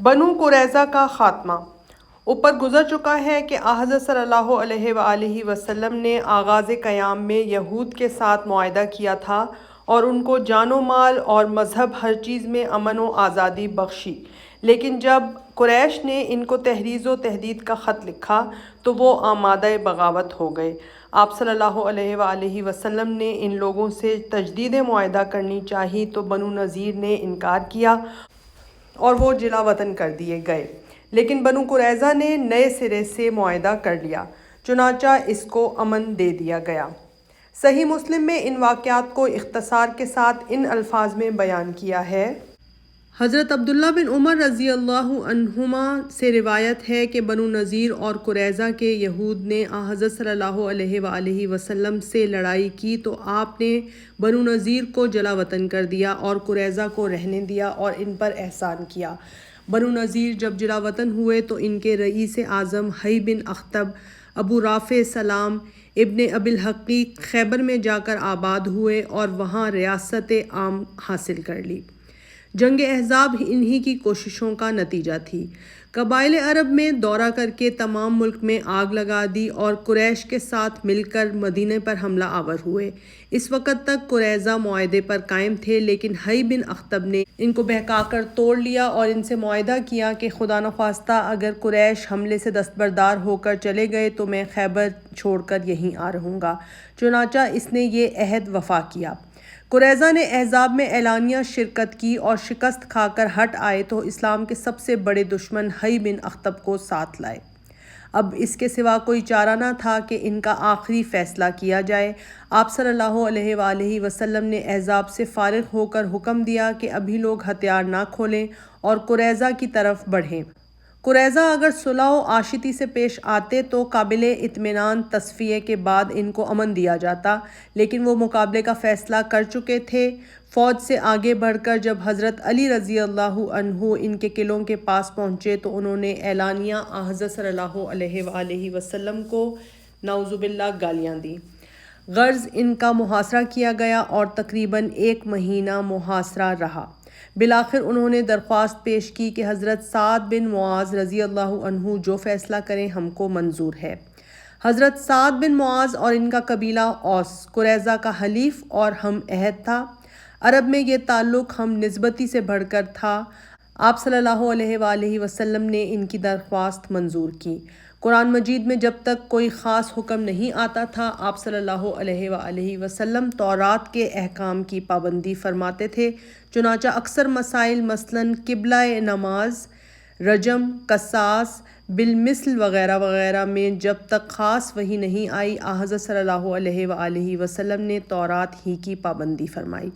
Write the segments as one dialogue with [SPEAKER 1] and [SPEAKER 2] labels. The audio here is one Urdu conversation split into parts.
[SPEAKER 1] بنو قریظہ کا خاتمہ۔ اوپر گزر چکا ہے کہ حضرت صلی اللہ علیہ وآلہ وسلم نے آغاز قیام میں یہود کے ساتھ معاہدہ کیا تھا اور ان کو جان و مال اور مذہب ہر چیز میں امن و آزادی بخشی، لیکن جب قریش نے ان کو تحریض و تہدید کا خط لکھا تو وہ آمادہ بغاوت ہو گئے۔ آپ صلی اللہ علیہ وآلہ وسلم نے ان لوگوں سے تجدید معاہدہ کرنی چاہی تو بنو نذیر نے انکار کیا اور وہ جلا وطن کر دیے گئے، لیکن بنو قریظہ نے نئے سرے سے معاہدہ کر لیا، چنانچہ اس کو امن دے دیا گیا۔ صحیح مسلم میں ان واقعات کو اختصار کے ساتھ ان الفاظ میں بیان کیا ہے۔ حضرت عبداللہ بن عمر رضی اللہ عنہما سے روایت ہے کہ بنو نذیر اور قریظہ کے یہود نے حضرت صلی اللہ علیہ وآلہ وسلم سے لڑائی کی تو آپ نے بنو نذیر کو جلا وطن کر دیا اور قریظہ کو رہنے دیا اور ان پر احسان کیا۔ بنو نذیر جب جلا وطن ہوئے تو ان کے رئیس اعظم حی بن اخطب، ابو رافع سلام ابن ابی الحقیق خیبر میں جا کر آباد ہوئے اور وہاں ریاست عام حاصل کر لی۔ جنگ احزاب انہی کی کوششوں کا نتیجہ تھی۔ قبائل عرب میں دورہ کر کے تمام ملک میں آگ لگا دی اور قریش کے ساتھ مل کر مدینے پر حملہ آور ہوئے۔ اس وقت تک قریظہ معاہدے پر قائم تھے، لیکن حی بن اخطب نے ان کو بہکا کر توڑ لیا اور ان سے معاہدہ کیا کہ خدا نخواستہ اگر قریش حملے سے دستبردار ہو کر چلے گئے تو میں خیبر چھوڑ کر یہیں آ رہوں گا۔ چنانچہ اس نے یہ عہد وفا کیا۔ قریظہ نے احزاب میں اعلانیہ شرکت کی اور شکست کھا کر ہٹ آئے تو اسلام کے سب سے بڑے دشمن حی بن اخطب کو ساتھ لائے۔ اب اس کے سوا کوئی چارہ نہ تھا کہ ان کا آخری فیصلہ کیا جائے۔ آپ صلی اللہ علیہ وآلہ وسلم نے احزاب سے فارغ ہو کر حکم دیا کہ ابھی لوگ ہتھیار نہ کھولیں اور قریظہ کی طرف بڑھیں۔ قریظہ اگر صلح و آشتی سے پیش آتے تو قابل اطمینان تصفیے کے بعد ان کو امن دیا جاتا، لیکن وہ مقابلے کا فیصلہ کر چکے تھے۔ فوج سے آگے بڑھ کر جب حضرت علی رضی اللہ عنہ ان کے قلعوں کے پاس پہنچے تو انہوں نے اعلانیہ حضرت صلی اللہ علیہ وآلہ وسلم کو نعوذ باللہ گالیاں دیں۔ غرض ان کا محاصرہ کیا گیا اور تقریباً 1 مہینہ محاصرہ رہا۔ بالآخر انہوں نے درخواست پیش کی کہ حضرت سعد بن معاذ رضی اللہ عنہ جو فیصلہ کریں ہم کو منظور ہے۔ حضرت سعد بن معاذ اور ان کا قبیلہ اوس قریظہ کا حلیف اور ہم عہد تھا۔ عرب میں یہ تعلق ہم نسبتی سے بڑھ کر تھا۔ آپ صلی اللہ علیہ وآلہ وسلم نے ان کی درخواست منظور کی۔ قرآن مجید میں جب تک کوئی خاص حکم نہیں آتا تھا آپ صلی اللہ علیہ وآلہ وسلم تورات کے احکام کی پابندی فرماتے تھے، چنانچہ اکثر مسائل مثلاً قبلہ نماز، رجم، قصاص، بالمثل وغیرہ وغیرہ میں جب تک خاص وحی نہیں آئی حضرت صلی اللہ علیہ وآلہ وسلم نے تورات ہی کی پابندی فرمائی۔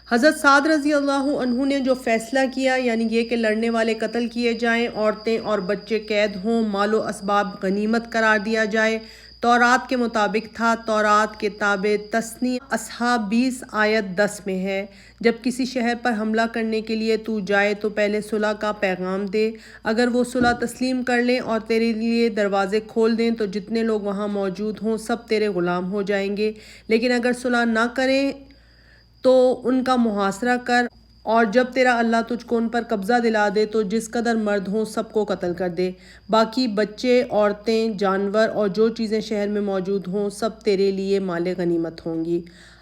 [SPEAKER 1] حضرت سعد رضی اللہ عنہ نے جو فیصلہ کیا یعنی یہ کہ لڑنے والے قتل کیے جائیں، عورتیں اور بچے قید ہوں، مال و اسباب غنیمت قرار دیا جائے، تورات کے مطابق تھا۔ تورات کتاب تثنیہ اصحاب 20 آیت 10 میں ہے، جب کسی شہر پر حملہ کرنے کے لیے تو جائے تو پہلے صلح کا پیغام دے، اگر وہ صلح تسلیم کر لیں اور تیرے لیے دروازے کھول دیں تو جتنے لوگ وہاں موجود ہوں سب تیرے غلام ہو جائیں گے، لیکن اگر صلح نہ کریں تو ان کا محاصرہ کر اور جب تیرا اللہ تجھ کو ان پر قبضہ دلا دے تو جس قدر مرد ہوں سب کو قتل کر دے، باقی بچے، عورتیں، جانور اور جو چیزیں شہر میں موجود ہوں سب تیرے لیے مال غنیمت ہوں گی۔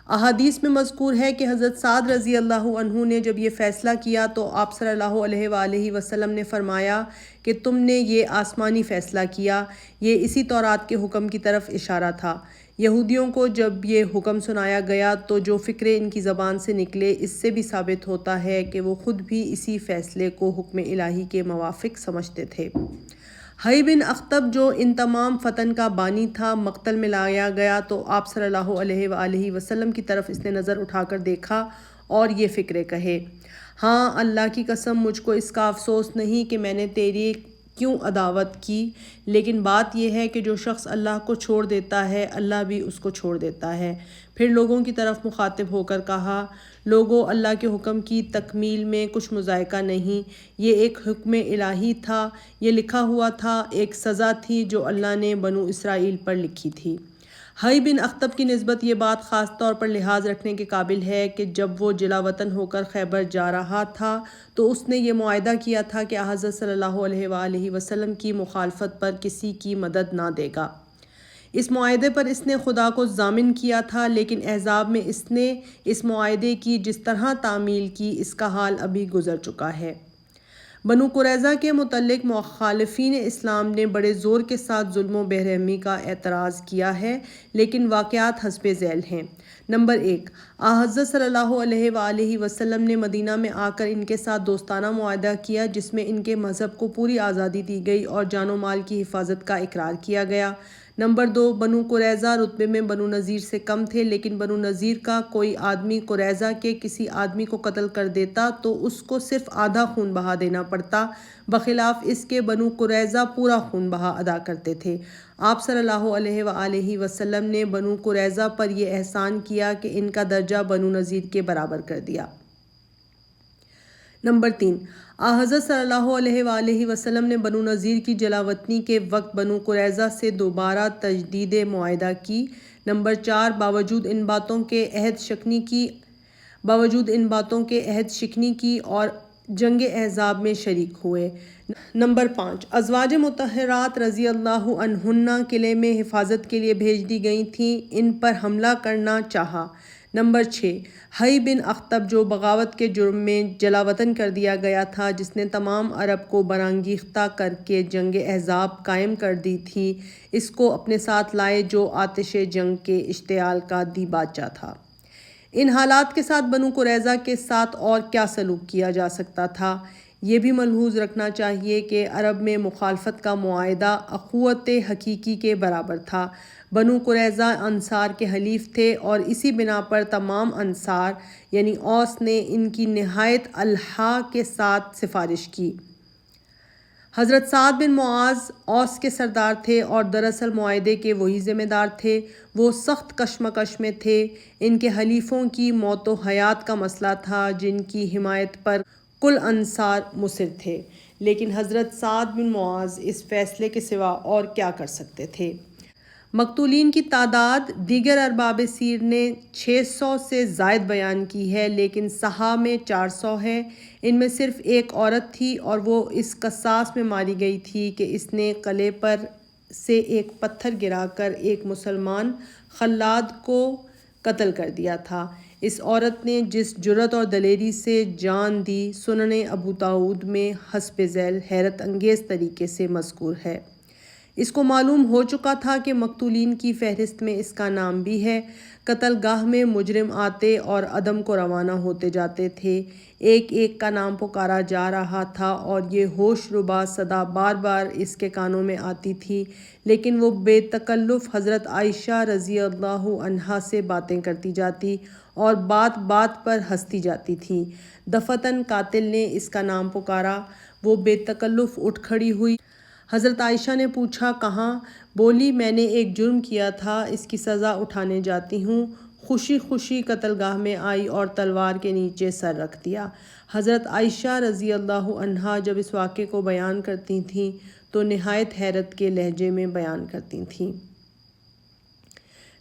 [SPEAKER 1] احادیث میں مذکور ہے کہ حضرت سعد رضی اللہ عنہ نے جب یہ فیصلہ کیا تو آپ صلی اللہ علیہ وآلہ وسلم نے فرمایا کہ تم نے یہ آسمانی فیصلہ کیا، یہ اسی تورات کے حکم کی طرف اشارہ تھا۔ یہودیوں کو جب یہ حکم سنایا گیا تو جو فکرے ان کی زبان سے نکلے اس سے بھی ثابت ہوتا ہے کہ وہ خود بھی اسی فیصلے کو حکم الہی کے موافق سمجھتے تھے۔ حی بن اخطب جو ان تمام فتن کا بانی تھا مقتل میں لایا گیا تو آپ صلی اللہ علیہ وآلہ وسلم کی طرف اس نے نظر اٹھا کر دیکھا اور یہ فکرے کہے، ہاں اللہ کی قسم مجھ کو اس کا افسوس نہیں کہ میں نے تیری کیوں عداوت کی، لیکن بات یہ ہے کہ جو شخص اللہ کو چھوڑ دیتا ہے اللہ بھی اس کو چھوڑ دیتا ہے۔ پھر لوگوں کی طرف مخاطب ہو کر کہا، لوگوں اللہ کے حکم کی تکمیل میں کچھ مذائقہ نہیں، یہ ایک حکم الہی تھا، یہ لکھا ہوا تھا، ایک سزا تھی جو اللہ نے بنو اسرائیل پر لکھی تھی۔ حی بن اخطب کی نسبت یہ بات خاص طور پر لحاظ رکھنے کے قابل ہے کہ جب وہ جلا وطن ہو کر خیبر جا رہا تھا تو اس نے یہ معاہدہ کیا تھا کہ حضرت صلی اللہ علیہ وآلہ وسلم کی مخالفت پر کسی کی مدد نہ دے گا۔ اس معاہدے پر اس نے خدا کو ضامن کیا تھا، لیکن احزاب میں اس نے اس معاہدے کی جس طرح تعمیل کی اس کا حال ابھی گزر چکا ہے۔ بنو قریظہ کے متعلق مخالفین اسلام نے بڑے زور کے ساتھ ظلم و بے رحمی کا اعتراض کیا ہے، لیکن واقعات حسب ذیل ہیں۔ نمبر 1، حضرت صلی اللہ علیہ وآلہ وسلم نے مدینہ میں آ کر ان کے ساتھ دوستانہ معاہدہ کیا جس میں ان کے مذہب کو پوری آزادی دی گئی اور جان و مال کی حفاظت کا اقرار کیا گیا۔ نمبر 2، بنو قریظہ رتبے میں بنو نذیر سے کم تھے، لیکن بنو نذیر کا کوئی آدمی قریظہ کے کسی آدمی کو قتل کر دیتا تو اس کو صرف آدھا خون بہا دینا پڑتا، بخلاف اس کے بنو قریظہ پورا خون بہا ادا کرتے تھے۔ آپ صلی اللہ علیہ وآلہ وسلم نے بنو قریظہ پر یہ احسان کیا کہ ان کا درجہ بنو نذیر کے برابر کر دیا۔ نمبر 3، حضرت صلی اللہ علیہ وآلہ وسلم نے بنو نذیر کی جلاوطنی کے وقت بنو قریظہ سے دوبارہ تجدید معاہدہ کی۔ نمبر 4، باوجود ان باتوں کے عہد شکنی کی اور جنگ احزاب میں شریک ہوئے۔ نمبر 5، ازواج مطہرات رضی اللہ عنہن قلعے میں حفاظت کے لیے بھیج دی گئی تھیں، ان پر حملہ کرنا چاہا۔ نمبر 6، حی بن اخطب جو بغاوت کے جرم میں جلاوطن کر دیا گیا تھا، جس نے تمام عرب کو برانگیختہ کر کے جنگ احزاب قائم کر دی تھی، اس کو اپنے ساتھ لائے جو آتش جنگ کے اشتعال کا دی بادشاہ تھا۔ ان حالات کے ساتھ بنو قریظہ کے ساتھ اور کیا سلوک کیا جا سکتا تھا؟ یہ بھی ملحوظ رکھنا چاہیے کہ عرب میں مخالفت کا معاہدہ اخوت حقیقی کے برابر تھا۔ بنو قریظہ انصار کے حلیف تھے اور اسی بنا پر تمام انصار یعنی اوس نے ان کی نہایت الحاح کے ساتھ سفارش کی۔ حضرت سعد بن معاذ اوس کے سردار تھے اور دراصل معاہدے کے وہی ذمہ دار تھے۔ وہ سخت کشمکش میں تھے۔ ان کے حلیفوں کی موت و حیات کا مسئلہ تھا جن کی حمایت پر کل انصار مصر تھے، لیکن حضرت سعد بن معاذ اس فیصلے کے سوا اور کیا کر سکتے تھے؟ مقتولین کی تعداد دیگر ارباب سیر نے 600 سے زائد بیان کی ہے، لیکن صحاح میں 400 ہے۔ ان میں صرف ایک عورت تھی اور وہ اس قصاص میں ماری گئی تھی کہ اس نے قلعے پر سے ایک پتھر گرا کر ایک مسلمان خلاد کو قتل کر دیا تھا۔ اس عورت نے جس جرأت اور دلیری سے جان دی، سنن ابو داؤد میں حسب ذیل حیرت انگیز طریقے سے مذکور ہے۔ اس کو معلوم ہو چکا تھا کہ مقتولین کی فہرست میں اس کا نام بھی ہے۔ قتل گاہ میں مجرم آتے اور عدم کو روانہ ہوتے جاتے تھے، ایک ایک کا نام پکارا جا رہا تھا اور یہ ہوش ربا صدا بار بار اس کے کانوں میں آتی تھی، لیکن وہ بے تکلف حضرت عائشہ رضی اللہ عنہا سے باتیں کرتی جاتی اور بات بات پر ہنستی جاتی تھی۔ دفعتاً قاتل نے اس کا نام پکارا، وہ بے تکلف اٹھ کھڑی ہوئی۔ حضرت عائشہ نے پوچھا کہاں؟ بولی میں نے ایک جرم کیا تھا، اس کی سزا اٹھانے جاتی ہوں۔ خوشی خوشی قتل گاہ میں آئی اور تلوار کے نیچے سر رکھ دیا۔ حضرت عائشہ رضی اللہ عنہا جب اس واقعے کو بیان کرتی تھیں تو نہایت حیرت کے لہجے میں بیان کرتی تھیں۔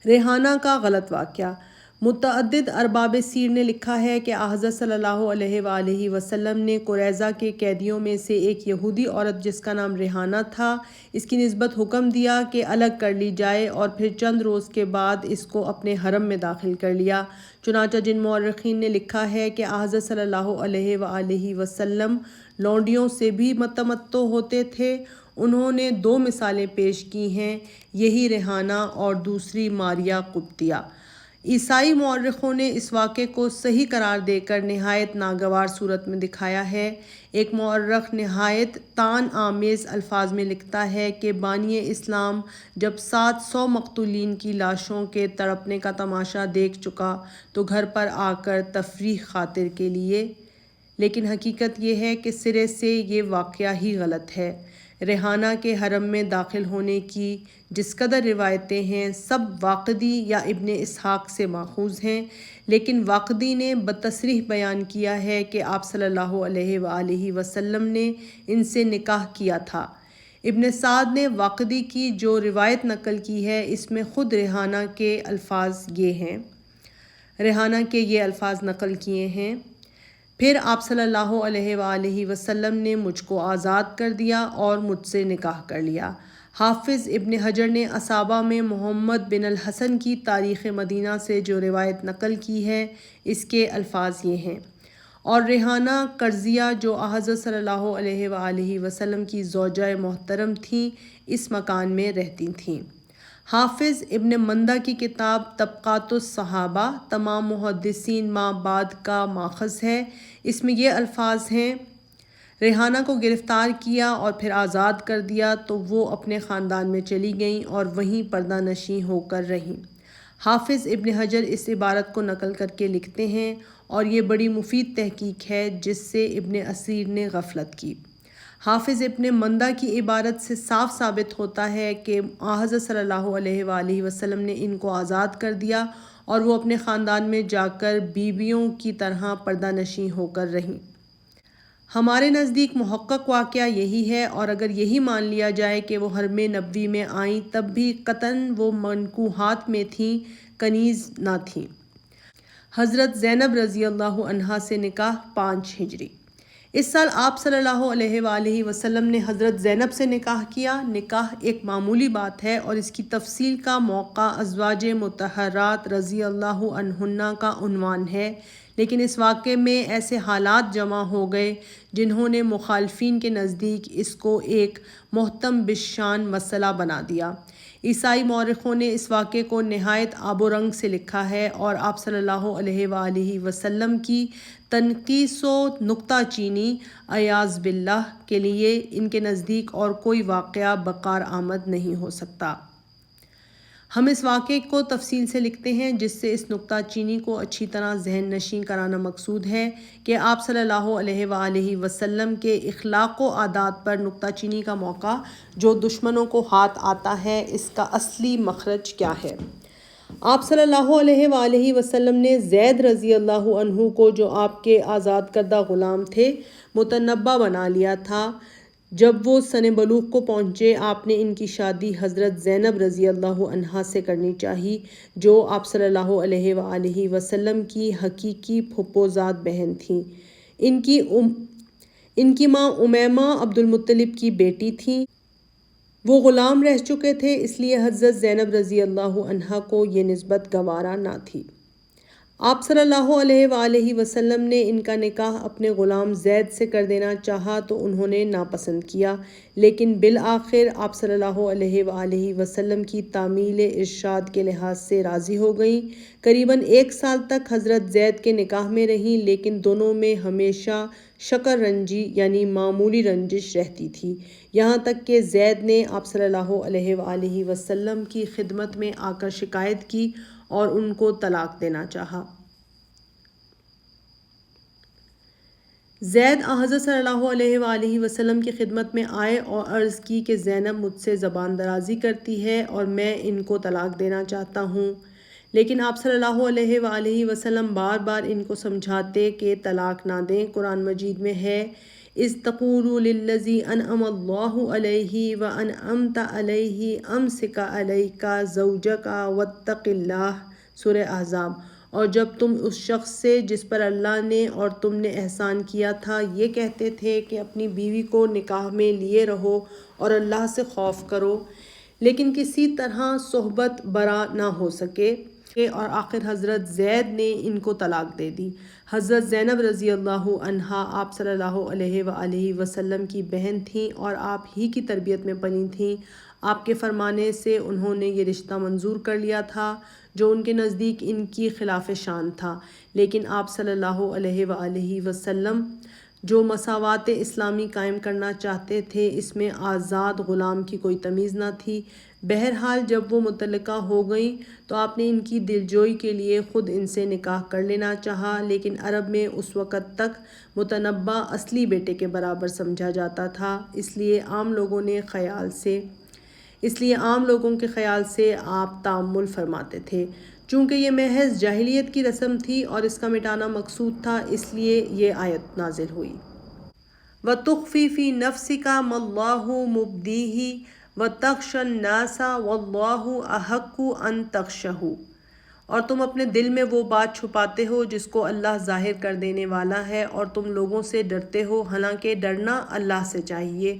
[SPEAKER 1] ریحانہ کا غلط واقعہ۔ متعدد ارباب سیر نے لکھا ہے کہ حضرت صلی اللہ علیہ وآلہ وسلم نے قریظہ کے قیدیوں میں سے ایک یہودی عورت جس کا نام ریحانہ تھا، اس کی نسبت حکم دیا کہ الگ کر لی جائے اور پھر چند روز کے بعد اس کو اپنے حرم میں داخل کر لیا۔ چنانچہ جن مورخین نے لکھا ہے کہ حضرت صلی اللہ علیہ وآلہ وسلم لونڈیوں سے بھی متمتع ہوتے تھے، انہوں نے 2 مثالیں پیش کی ہیں، یہی ریحانہ اور دوسری ماریہ قبطیہ۔ عیسائی مورخوں نے اس واقعے کو صحیح قرار دے کر نہایت ناگوار صورت میں دکھایا ہے۔ ایک مورخ نہایت طعن آمیز الفاظ میں لکھتا ہے کہ بانی اسلام جب 700 مقتولین کی لاشوں کے تڑپنے کا تماشا دیکھ چکا تو گھر پر آ کر تفریح خاطر کے لیے، لیکن حقیقت یہ ہے کہ سرے سے یہ واقعہ ہی غلط ہے۔ ریحانہ کے حرم میں داخل ہونے کی جس قدر روایتیں ہیں سب واقدی یا ابن اسحاق سے ماخوذ ہیں، لیکن واقدی نے بتصریح بیان کیا ہے کہ آپ صلی اللہ علیہ وآلہ وسلم نے ان سے نکاح کیا تھا۔ ابن سعد نے واقدی کی جو روایت نقل کی ہے اس میں خود ریحانہ کے الفاظ یہ الفاظ نقل کیے ہیں: پھر آپ صلی اللہ علیہ وآلہ وسلم نے مجھ کو آزاد کر دیا اور مجھ سے نکاح کر لیا۔ حافظ ابن حجر نے اصابہ میں محمد بن الحسن کی تاریخ مدینہ سے جو روایت نقل کی ہے اس کے الفاظ یہ ہیں: اور ریحانہ کرزیہ جو حضرت صلی اللہ علیہ وآلہ وسلم کی زوجہ محترم تھیں اس مکان میں رہتی تھیں۔ حافظ ابن مندہ کی کتاب طبقات الصحابہ تمام محدثین ما بعد کا ماخذ ہے۔ اس میں یہ الفاظ ہیں: ریحانہ کو گرفتار کیا اور پھر آزاد کر دیا تو وہ اپنے خاندان میں چلی گئیں اور وہیں پردہ نشیں ہو کر رہیں۔ حافظ ابن حجر اس عبارت کو نقل کر کے لکھتے ہیں اور یہ بڑی مفید تحقیق ہے جس سے ابن اسیر نے غفلت کی۔ حافظ ابن مندہ کی عبارت سے صاف ثابت ہوتا ہے کہ حضرت صلی اللہ علیہ وآلہ وسلم نے ان کو آزاد کر دیا اور وہ اپنے خاندان میں جا کر بیویوں کی طرح پردہ نشیں ہو کر رہیں۔ ہمارے نزدیک محقق واقعہ یہی ہے، اور اگر یہی مان لیا جائے کہ وہ حرم نبوی میں آئیں تب بھی قطعاً وہ منکوحات میں تھیں، کنیز نہ تھیں۔ حضرت زینب رضی اللہ عنہا سے نکاح 5 ہجری۔ اس سال آپ صلی اللہ علیہ وآلہ وسلم نے حضرت زینب سے نکاح کیا۔ نکاح ایک معمولی بات ہے اور اس کی تفصیل کا موقع ازواج مطہرات رضی اللہ عنہن کا عنوان ہے، لیکن اس واقعے میں ایسے حالات جمع ہو گئے جنہوں نے مخالفین کے نزدیک اس کو ایک محتم بالشان مسئلہ بنا دیا۔ عیسائی مورخوں نے اس واقعے کو نہایت آب و رنگ سے لکھا ہے اور آپ صلی اللہ علیہ وآلہ وسلم کی تنقیص و نکتہ چینی عیاذ باللہ کے لیے ان کے نزدیک اور کوئی واقعہ بکار آمد نہیں ہو سکتا۔ ہم اس واقعے کو تفصیل سے لکھتے ہیں جس سے اس نکتہ چینی کو اچھی طرح ذہن نشین کرانا مقصود ہے کہ آپ صلی اللہ علیہ وآلہ وسلم کے اخلاق و عادات پر نکتہ چینی کا موقع جو دشمنوں کو ہاتھ آتا ہے اس کا اصلی مخرج کیا ہے۔ آپ صلی اللہ علیہ وآلہ وسلم نے زید رضی اللہ عنہ کو جو آپ کے آزاد کردہ غلام تھے متنبع بنا لیا تھا۔ جب وہ سن بلوغ کو پہنچے آپ نے ان کی شادی حضرت زینب رضی اللہ عنہا سے کرنی چاہی جو آپ صلی اللہ علیہ وآلہ وسلم کی حقیقی پھپھوزاد بہن تھیں۔ ان کی ماں امیمہ عبد المطلب کی بیٹی تھیں۔ وہ غلام رہ چکے تھے اس لیے حضرت زینب رضی اللہ عنہا کو یہ نسبت گوارا نہ تھی۔ آپ صلی اللہ علیہ وآلہ وسلم نے ان کا نکاح اپنے غلام زید سے کر دینا چاہا تو انہوں نے ناپسند کیا، لیکن بالآخر آپ صلی اللہ علیہ وآلہ وسلم کی تعمیل ارشاد کے لحاظ سے راضی ہو گئیں۔ قریباً 1 سال تک حضرت زید کے نکاح میں رہیں، لیکن دونوں میں ہمیشہ شکر رنجی یعنی معمولی رنجش رہتی تھی، یہاں تک کہ زید نے آپ صلی اللہ علیہ وآلہ وسلم کی خدمت میں آ کر شکایت کی اور ان کو طلاق دینا چاہا۔ زید حضرت صلی اللہ علیہ وآلہ وسلم کی خدمت میں آئے اور عرض کی کہ زینب مجھ سے زبان درازی کرتی ہے اور میں ان کو طلاق دینا چاہتا ہوں، لیکن آپ صلی اللہ علیہ وآلہ وسلم بار بار ان کو سمجھاتے کہ طلاق نہ دیں۔ قرآن مجید میں ہے اذ تقول للذی انعم اللہ علیہ وانعمت علیہ امسک علیک زوجک واتق اللہ، سورہ احزاب۔ اور جب تم اس شخص سے جس پر اللہ نے اور تم نے احسان کیا تھا یہ کہتے تھے کہ اپنی بیوی کو نکاح میں لیے رہو اور اللہ سے خوف کرو لیکن کسی طرح صحبت برا نہ ہو سکے، اور آخر حضرت زید نے ان کو طلاق دے دی۔ حضرت زینب رضی اللہ عنہا آپ صلی اللہ علیہ وآلہ وسلم کی بہن تھیں اور آپ ہی کی تربیت میں پلی تھیں۔ آپ کے فرمانے سے انہوں نے یہ رشتہ منظور کر لیا تھا جو ان کے نزدیک ان کی خلاف شان تھا، لیکن آپ صلی اللہ علیہ وآلہ وسلم جو مساوات اسلامی قائم کرنا چاہتے تھے اس میں آزاد غلام کی کوئی تمیز نہ تھی۔ بہرحال جب وہ مطلقہ ہو گئیں تو آپ نے ان کی دلجوئی کے لیے خود ان سے نکاح کر لینا چاہا، لیکن عرب میں اس وقت تک متنبع اصلی بیٹے کے برابر سمجھا جاتا تھا، اس لیے عام لوگوں کے خیال سے آپ تعامل فرماتے تھے۔ چونکہ یہ محض جاہلیت کی رسم تھی اور اس کا مٹانا مقصود تھا اس لیے یہ آیت نازل ہوئی۔ وَتُخْفِي فِي نَفْسِكَ مَا اللَّهُ مُبْدِيهِ وَتَخْشَى النَّاسَ وَاللَّهُ أَحَقُّ أَن تَخْشَهُ، اور تم اپنے دل میں وہ بات چھپاتے ہو جس کو اللہ ظاہر کر دینے والا ہے، اور تم لوگوں سے ڈرتے ہو حالانکہ ڈرنا اللہ سے چاہیے۔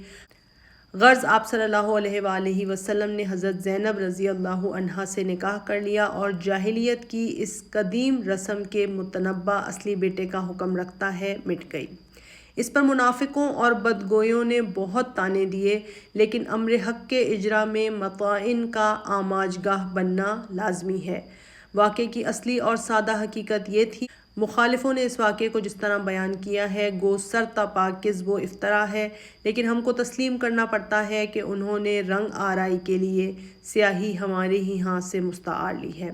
[SPEAKER 1] غرض آپ صلی اللہ علیہ وآلہ وسلم نے حضرت زینب رضی اللہ عنہا سے نکاح کر لیا، اور جاہلیت کی اس قدیم رسم کے متنبع اصلی بیٹے کا حکم رکھتا ہے مٹ گئی۔ اس پر منافقوں اور بدگویوں نے بہت طعنے دیے، لیکن امر حق کے اجرا میں مطاعن کا آماج گاہ بننا لازمی ہے۔ واقعے کی اصلی اور سادہ حقیقت یہ تھی، مخالفوں نے اس واقعے کو جس طرح بیان کیا ہے گو سر تا پا کذب و افطرا ہے، لیکن ہم کو تسلیم کرنا پڑتا ہے کہ انہوں نے رنگ آرائی کے لیے سیاہی ہمارے ہی ہاتھ سے مستعار لی ہے۔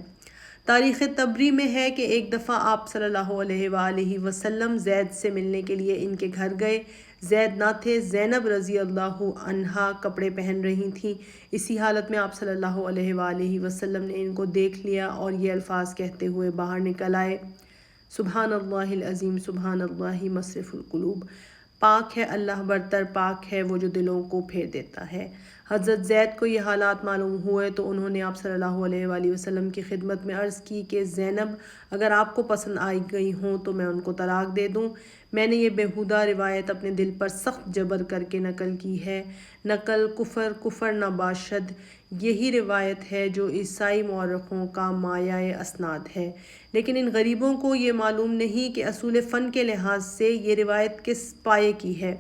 [SPEAKER 1] تاریخ طبری میں ہے کہ ایک دفعہ آپ صلی اللہ علیہ وآلہ وسلم زید سے ملنے کے لیے ان کے گھر گئے۔ زید نہ تھے، زینب رضی اللہ عنہا کپڑے پہن رہی تھیں۔ اسی حالت میں آپ صلی اللہ علیہ وآلہ وسلم نے ان کو دیکھ لیا اور یہ الفاظ کہتے ہوئے باہر نکل آئے، سبحان اللہ العظیم، سبحان اللہ مصرف القلوب، پاک ہے اللہ برتر، پاک ہے وہ جو دلوں کو پھیر دیتا ہے۔ حضرت زید کو یہ حالات معلوم ہوئے تو انہوں نے آپ صلی اللہ علیہ وآلہ وسلم کی خدمت میں عرض کی کہ زینب اگر آپ کو پسند آئی گئی ہوں تو میں ان کو طلاق دے دوں۔ میں نے یہ بیہودہ روایت اپنے دل پر سخت جبر کر کے نقل کی ہے۔ نقل کفر، کفر نہ باشد، یہی روایت ہے جو عیسائی مورخوں کا مایۂ اسناد ہے، لیکن ان غریبوں کو یہ معلوم نہیں کہ اصول فن کے لحاظ سے یہ روایت کس پایے کی ہے۔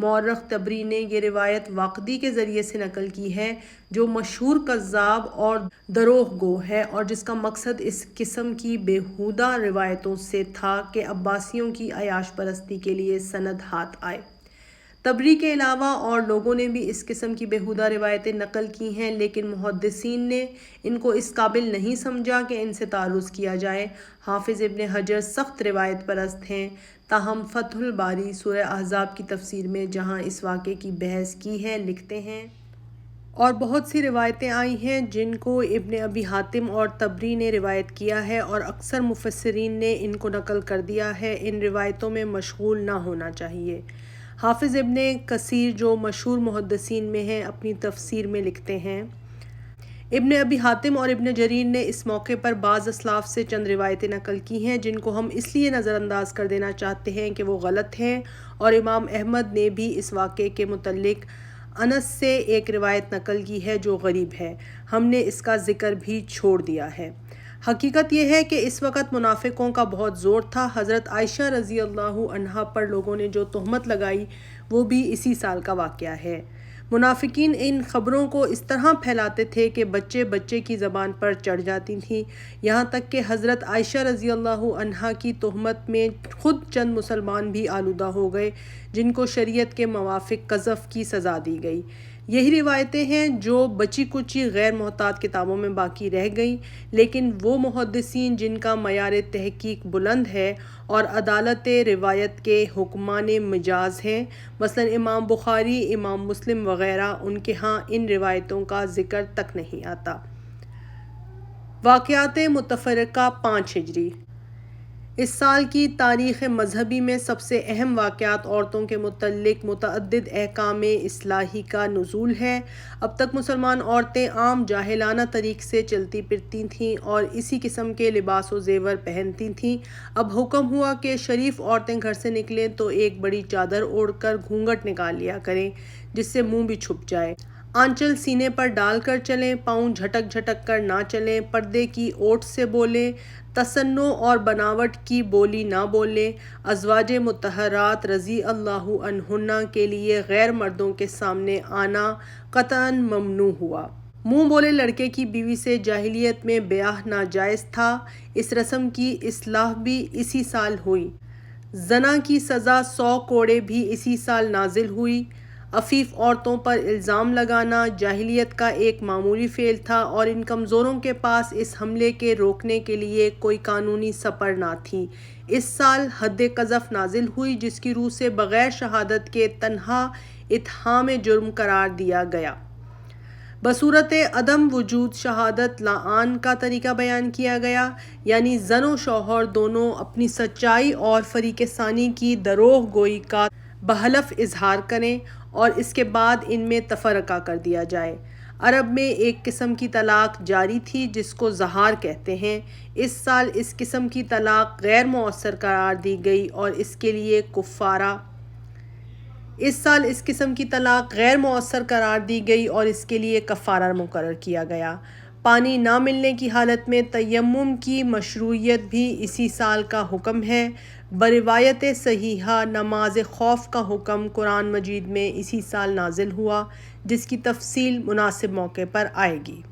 [SPEAKER 1] مورخ طبری نے یہ روایت واقدی کے ذریعے سے نقل کی ہے، جو مشہور کذاب اور دروغ گو ہے، اور جس کا مقصد اس قسم کی بیہودہ روایتوں سے تھا کہ عباسیوں کی عیاش پرستی کے لیے سند ہاتھ آئے۔ طبری کے علاوہ اور لوگوں نے بھی اس قسم کی بیہودہ روایتیں نقل کی ہیں، لیکن محدثین نے ان کو اس قابل نہیں سمجھا کہ ان سے تعرض کیا جائے۔ حافظ ابن حجر سخت روایت پرست ہیں، تاہم فتح الباری سورہ احزاب کی تفسیر میں جہاں اس واقعے کی بحث کی ہے لکھتے ہیں، اور بہت سی روایتیں آئی ہیں جن کو ابن ابی حاتم اور طبری نے روایت کیا ہے اور اکثر مفسرین نے ان کو نقل کر دیا ہے، ان روایتوں میں مشغول نہ ہونا چاہیے۔ حافظ ابن کثیر جو مشہور محدثین میں ہیں اپنی تفسیر میں لکھتے ہیں، ابن ابی حاتم اور ابن جریر نے اس موقع پر بعض اسلاف سے چند روایتیں نقل کی ہیں جن کو ہم اس لیے نظر انداز کر دینا چاہتے ہیں کہ وہ غلط ہیں، اور امام احمد نے بھی اس واقعے کے متعلق انس سے ایک روایت نقل کی ہے جو غریب ہے، ہم نے اس کا ذکر بھی چھوڑ دیا ہے۔ حقیقت یہ ہے کہ اس وقت منافقوں کا بہت زور تھا۔ حضرت عائشہ رضی اللہ عنہا پر لوگوں نے جو تہمت لگائی وہ بھی اسی سال کا واقعہ ہے۔ منافقین ان خبروں کو اس طرح پھیلاتے تھے کہ بچے بچے کی زبان پر چڑھ جاتی تھیں، یہاں تک کہ حضرت عائشہ رضی اللہ عنہا کی تہمت میں خود چند مسلمان بھی آلودہ ہو گئے جن کو شریعت کے موافق قذف کی سزا دی گئی۔ یہی روایتیں ہیں جو بچی کچی غیر محتاط کتابوں میں باقی رہ گئیں، لیکن وہ محدثین جن کا معیار تحقیق بلند ہے اور عدالت روایت کے حکمان مجاز ہیں، مثلا امام بخاری، امام مسلم وغیرہ، ان کے ہاں ان روایتوں کا ذکر تک نہیں آتا۔ واقعات متفرقہ 5 ہجری۔ اس سال کی تاریخ مذہبی میں سب سے اہم واقعات عورتوں کے متعلق متعدد احکام اصلاحی کا نزول ہے۔ اب تک مسلمان عورتیں عام جاہلانہ طریق سے چلتی پھرتی تھیں اور اسی قسم کے لباس و زیور پہنتی تھیں۔ اب حکم ہوا کہ شریف عورتیں گھر سے نکلیں تو ایک بڑی چادر اوڑھ کر گھونگھٹ نکال لیا کریں جس سے منہ بھی چھپ جائے، آنچل سینے پر ڈال کر چلیں، پاؤں جھٹک جھٹک کر نہ چلیں، پردے کی اوٹ سے بولیں، تصنع اور بناوٹ کی بولی نہ بولیں۔ ازواج مطہرات رضی اللہ عنہن کے لیے غیر مردوں کے سامنے آنا قطعاً ممنوع ہوا۔ منہ بولے لڑکے کی بیوی سے جاہلیت میں بیاہ ناجائز تھا۔ اس رسم کی اصلاح بھی اسی سال ہوئی۔ زنا کی سزا 100 کوڑے بھی اسی سال نازل ہوئی۔ عفیف عورتوں پر الزام لگانا جاہلیت کا ایک معمولی فعل تھا اور ان کمزوروں کے پاس اس حملے کے روکنے کے لیے کوئی قانونی سپر نہ تھی۔ اس سال حد قذف نازل ہوئی جس کی روح سے بغیر شہادت کے تنہا اتہام جرم قرار دیا گیا۔ بصورت عدم وجود شہادت لعان کا طریقہ بیان کیا گیا، یعنی زن و شوہر دونوں اپنی سچائی اور فریق ثانی کی دروغ گوئی کا بحلف اظہار کریں اور اس کے بعد ان میں تفرقہ کر دیا جائے۔ عرب میں ایک قسم کی طلاق جاری تھی جس کو زہار کہتے ہیں۔ اس سال اس قسم کی طلاق غیر مؤثر قرار دی گئی اور اس کے لیے کفارہ مقرر کیا گیا۔ پانی نہ ملنے کی حالت میں تیمم کی مشروعیت بھی اسی سال کا حکم ہے۔ بروایت صحیحہ نماز خوف کا حکم قرآن مجید میں اسی سال نازل ہوا، جس کی تفصیل مناسب موقع پر آئے گی۔